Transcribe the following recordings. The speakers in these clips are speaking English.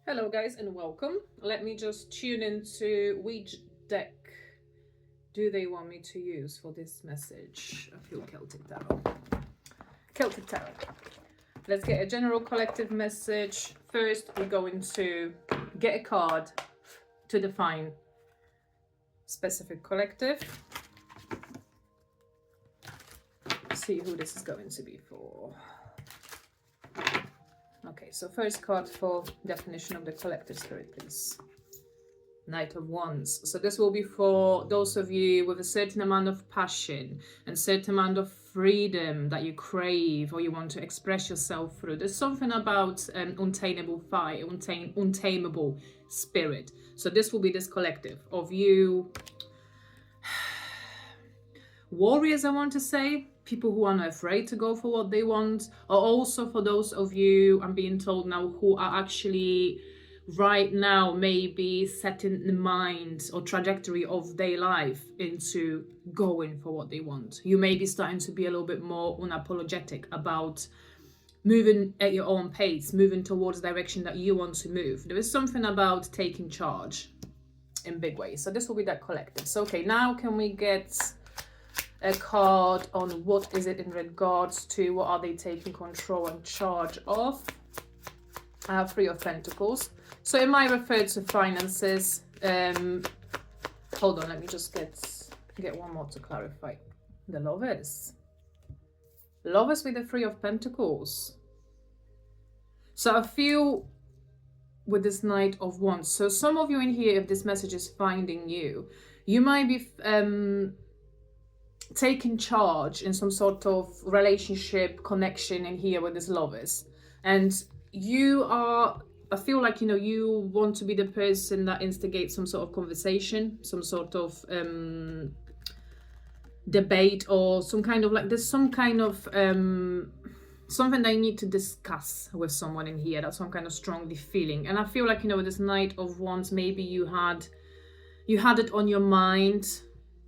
Hello guys and welcome. Let me just tune into which deck do they want me to use for this message. I feel Celtic Tarot. Celtic Tarot. Let's get a general collective message. First, we're going to get a card to define specific collective. See who this is going to be for. Okay, so first card for definition of the collective spirit, please. Knight of Wands. So this will be for those of you with a certain amount of passion and certain amount of freedom that you crave or you want to express yourself through. There's something about untamable fire, untamable spirit. So this will be this collective of you warriors, I want to say, people who are not afraid to go for what they want, or also for those of you, I'm being told now, who are actually right now maybe setting the mind or trajectory of their life into going for what they want. You may be starting to be a little bit more unapologetic about moving at your own pace, moving towards the direction that you want to move. There is something about taking charge in big ways. So this will be that collective. So okay, now can we get a card on what is it in regards to what are they taking control and charge of? I have Three of Pentacles. So it might refer to finances. Hold on, let me just get one more to clarify. The Lovers. Lovers with the Three of Pentacles. So I feel with this Knight of Wands. So some of you in here, if this message is finding you, you might be taking charge in some sort of relationship connection in here with this Lovers, and you are, I feel like, you know, you want to be the person that instigates some sort of conversation, some sort of debate, or some kind of like, there's some kind of something that you need to discuss with someone in here. That's some kind of strongly feeling. And I feel like, you know, with this Knight of Wands, maybe you had it on your mind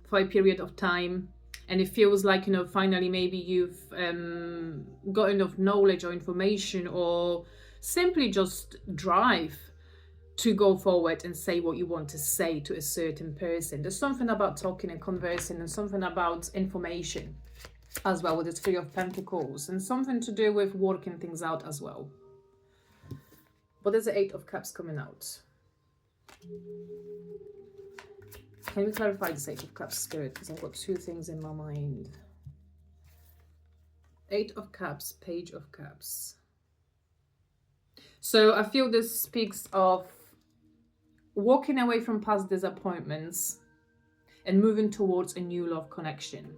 for a period of time. And it feels like, you know, finally maybe you've got enough knowledge or information or simply just drive to go forward and say what you want to say to a certain person. There's something about talking and conversing and something about information as well with the Three of Pentacles, and something to do with working things out as well. But there's the Eight of Cups coming out. Can you clarify this Eight of Cups, Spirit? Because I've got two things in my mind. Eight of Cups, Page of Cups. So I feel this speaks of walking away from past disappointments and moving towards a new love connection.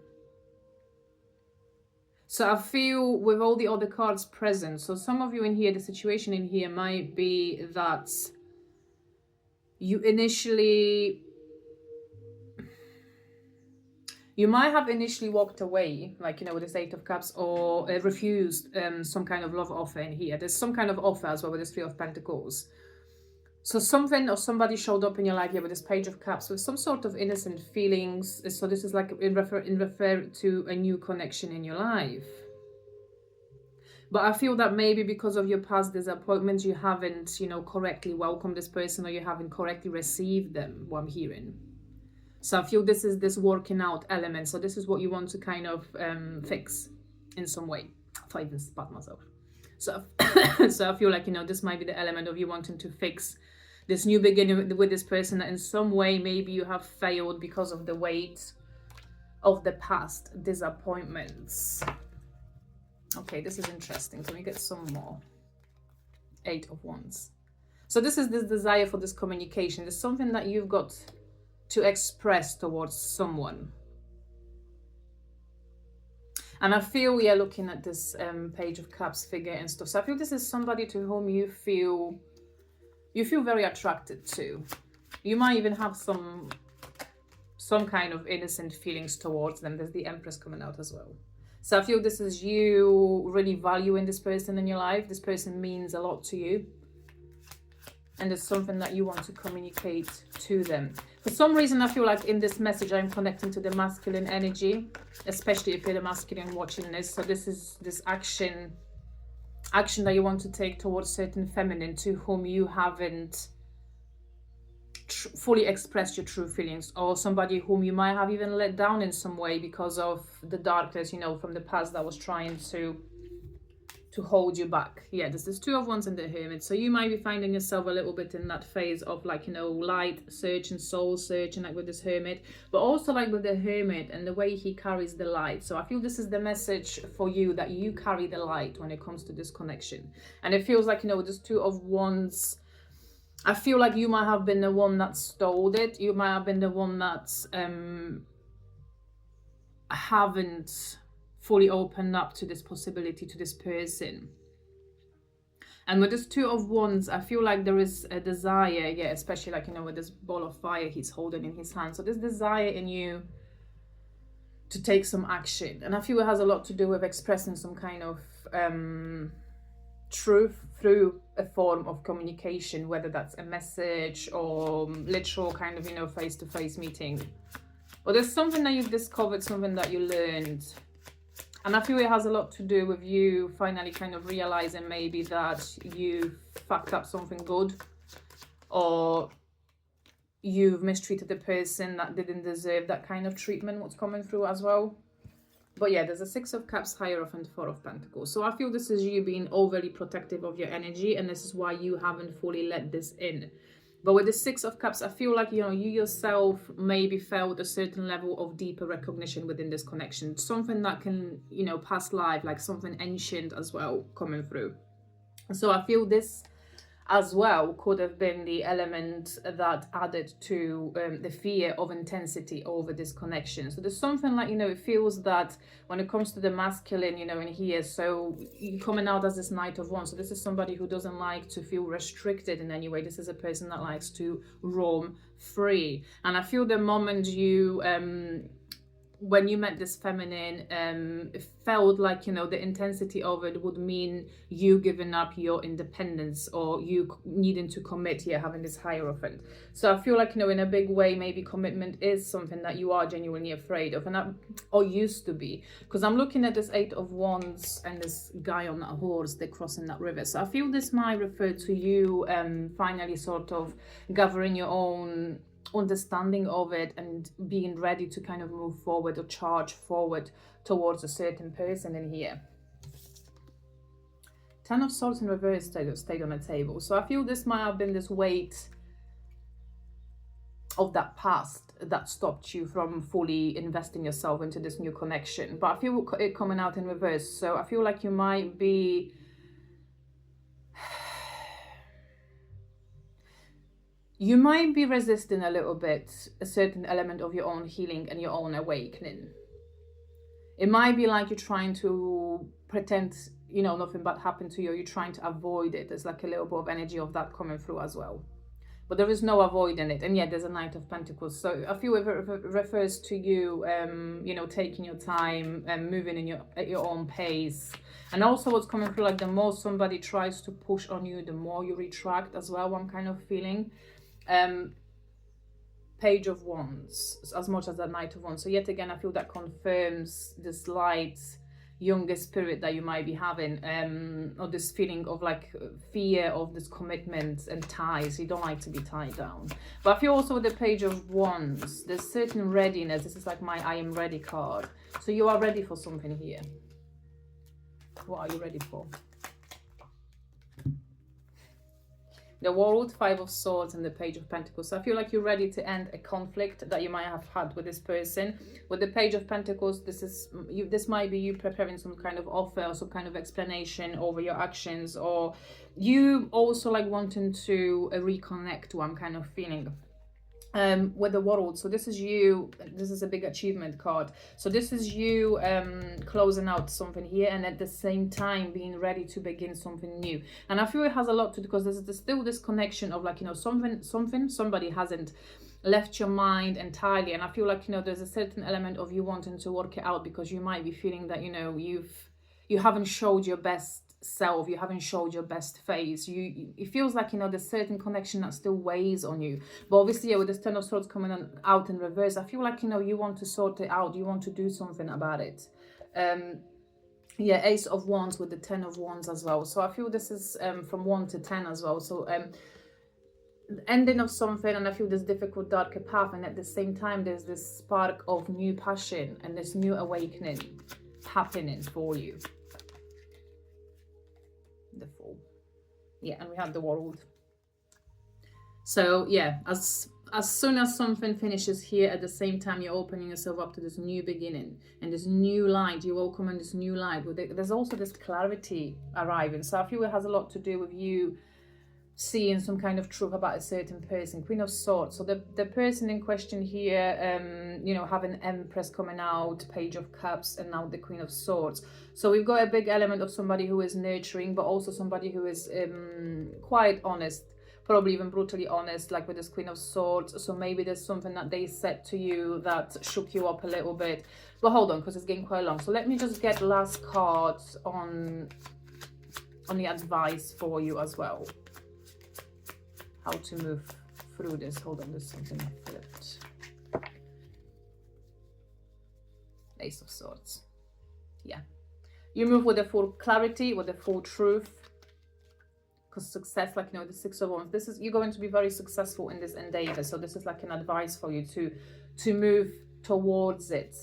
So I feel with all the other cards present, so some of you in here, the situation in here might be that you might have initially walked away, like, you know, with this Eight of Cups, or refused some kind of love offer in here. There's some kind of offer as well with this Three of Pentacles. So something or somebody showed up in your life here with this Page of Cups with some sort of innocent feelings. So this is like in refer to a new connection in your life. But I feel that maybe because of your past disappointments, you haven't, you know, correctly welcomed this person, or you haven't correctly received them, what I'm hearing. So I feel this is this working out element. So this is what you want to kind of fix in some way. If I even spat myself. So, so I feel like, you know, this might be the element of you wanting to fix this new beginning with this person that in some way maybe you have failed because of the weight of the past disappointments. Okay, this is interesting. Can we get some more? Eight of Wands. So this is this desire for this communication. There's something that you've got to express towards someone. And I feel we are looking at this Page of Cups figure and stuff. So I feel this is somebody to whom you feel very attracted to. You might even have some kind of innocent feelings towards them. There's the Empress coming out as well. So I feel this is you really valuing this person in your life. This person means a lot to you. And there's something that you want to communicate to them. For some reason, I feel like in this message, I'm connecting to the masculine energy, especially if you're the masculine watching this. So this is this action action that you want to take towards certain feminine to whom you haven't fully expressed your true feelings, or somebody whom you might have even let down in some way because of the darkness, you know, from the past that was trying to hold you back. Yeah, there's this Two of Wands and the Hermit. So you might be finding yourself a little bit in that phase of like, you know, light search and soul search, and like with this Hermit, but also like with the Hermit and the way he carries the light. So I feel this is the message for you, that you carry the light when it comes to this connection. And it feels like, you know, with this Two of Wands, I feel like you might have been the one that stole it. You might have been the one that haven't fully opened up to this possibility, to this person. And with this Two of Wands, I feel like there is a desire, yeah, especially like, you know, with this ball of fire he's holding in his hand. So this desire in you to take some action. And I feel it has a lot to do with expressing some kind of truth through a form of communication, whether that's a message or literal kind of, you know, face-to-face meeting. Or there's something that you've discovered, something that you learned. And I feel it has a lot to do with you finally kind of realizing maybe that you fucked up something good, or you've mistreated the person that didn't deserve that kind of treatment, what's coming through as well. But yeah, there's a Six of Cups, Hierophant, Four of Pentacles. So I feel this is you being overly protective of your energy, and this is why you haven't fully let this in. But with the Six of Cups, I feel like, you know, you yourself maybe felt a certain level of deeper recognition within this connection. Something that can, you know, past life, like something ancient as well coming through. So I feel this as well could have been the element that added to the fear of intensity over this connection. So there's something like, you know, it feels that when it comes to the masculine, you know, in here, so you're coming out as this Knight of Wands. So this is somebody who doesn't like to feel restricted in any way. This is a person that likes to roam free. And I feel the moment you when you met this feminine, it felt like, you know, the intensity of it would mean you giving up your independence, or you needing to commit here, having this Hierophant. So I feel like, you know, in a big way, maybe commitment is something that you are genuinely afraid of, and that, or used to be, because I'm looking at this Eight of Wands and this guy on that horse, they're crossing that river. So I feel this might refer to you finally sort of gathering your own understanding of it and being ready to kind of move forward or charge forward towards a certain person in here. Ten of Swords in reverse stayed on the table. So I feel this might have been this weight of that past that stopped you from fully investing yourself into this new connection. But I feel it coming out in reverse. So I feel like you might be resisting a little bit a certain element of your own healing and your own awakening. It might be like you're trying to pretend, you know, nothing bad happened to you. You're trying to avoid it. There's like a little bit of energy of that coming through as well. But there is no avoiding it. And yet there's a Knight of Pentacles. So I feel it refers to you, you know, taking your time and moving in at your own pace. And also what's coming through, like the more somebody tries to push on you, the more you retract as well, I'm kind of feeling. Page of Wands as much as that Knight of Wands. So yet again, I feel that confirms this light younger spirit that you might be having, or this feeling of like fear of this commitment and ties. You don't like to be tied down. But I feel also with the Page of Wands, there's certain readiness. This is like my I am ready card. So you are ready for something here. What are you ready for? The World, Five of Swords, and the Page of Pentacles. So I feel like you're ready to end a conflict that you might have had with this person. With the Page of Pentacles, this might be you preparing some kind of offer or some kind of explanation over your actions, or you also like wanting to reconnect, what I'm kind of feeling. With the World, so this is you, this is a big achievement card, so this is you closing out something here and at the same time being ready to begin something new. And I feel it has a lot to do, because there's still this connection of like, you know, somebody hasn't left your mind entirely, and I feel like, you know, there's a certain element of you wanting to work it out, because you might be feeling that, you know, you haven't showed your best self, you haven't showed your best face. It feels like, you know, there's certain connection that still weighs on you. But obviously, yeah, with this Ten of Swords coming out in reverse, I feel like, you know, you want to sort it out, you want to do something about it. Yeah, Ace of Wands with the 10 of Wands as well. So I feel this is from 1 to 10 as well. So ending of something, and I feel this difficult darker path, and at the same time there's this spark of new passion and this new awakening happening for you. The Fool. Yeah, and we have the World. So yeah, as soon as something finishes here, at the same time you're opening yourself up to this new beginning and this new light. You welcome in this new light. There's also this clarity arriving. So I feel it has a lot to do with you seeing some kind of truth about a certain person. Queen of Swords. So the person in question here, you know, having Empress coming out, Page of Cups, and now the Queen of Swords. So we've got a big element of somebody who is nurturing, but also somebody who is quite honest, probably even brutally honest, like with this Queen of Swords. So maybe there's something that they said to you that shook you up a little bit. But hold on, because it's getting quite long. So let me just get last cards on the advice for you as well. How to move through this. Hold on, there's something I flipped. Ace of Swords. Yeah. You move with the full clarity, with the full truth. Because success, like, you know, the Six of Wands, this is, you're going to be very successful in this endeavor. So this is like an advice for you to move towards it.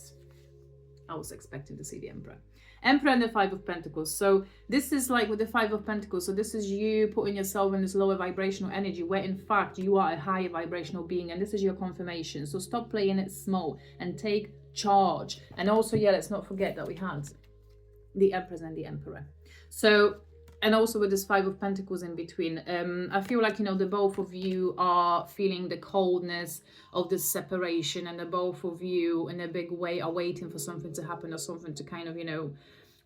I was expecting to see the Emperor. Emperor and the Five of Pentacles. So this is like with the Five of Pentacles. So this is you putting yourself in this lower vibrational energy where in fact you are a higher vibrational being, and this is your confirmation. So stop playing it small and take charge. And also, yeah, let's not forget that we had the Empress and the Emperor. So, and also with this Five of Pentacles in between, I feel like, you know, the both of you are feeling the coldness of this separation, and the both of you in a big way are waiting for something to happen or something to kind of, you know,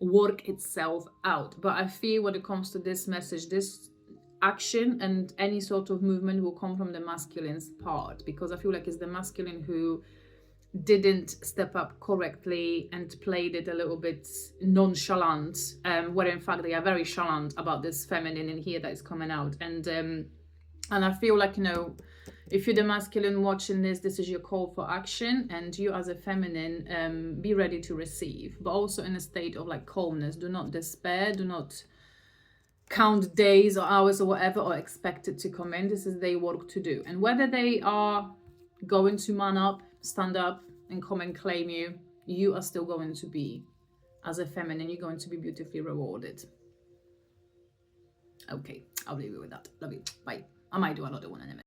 work itself out. But I feel when it comes to this message, this action and any sort of movement will come from the masculine's part, because I feel like it's the masculine who didn't step up correctly and played it a little bit nonchalant, where in fact they are very chalant about this feminine in here that is coming out. And I feel like, you know, if you're the masculine watching this, this is your call for action, and you as a feminine, be ready to receive, but also in a state of like calmness. Do not despair, do not count days or hours or whatever, or expect it to come in. This is their work to do, and whether they are going to man up, stand up and come and claim you, you are still going to be, as a feminine, you're going to be beautifully rewarded. Okay, I'll leave you with that. Love you. Bye. I might do another one in a minute.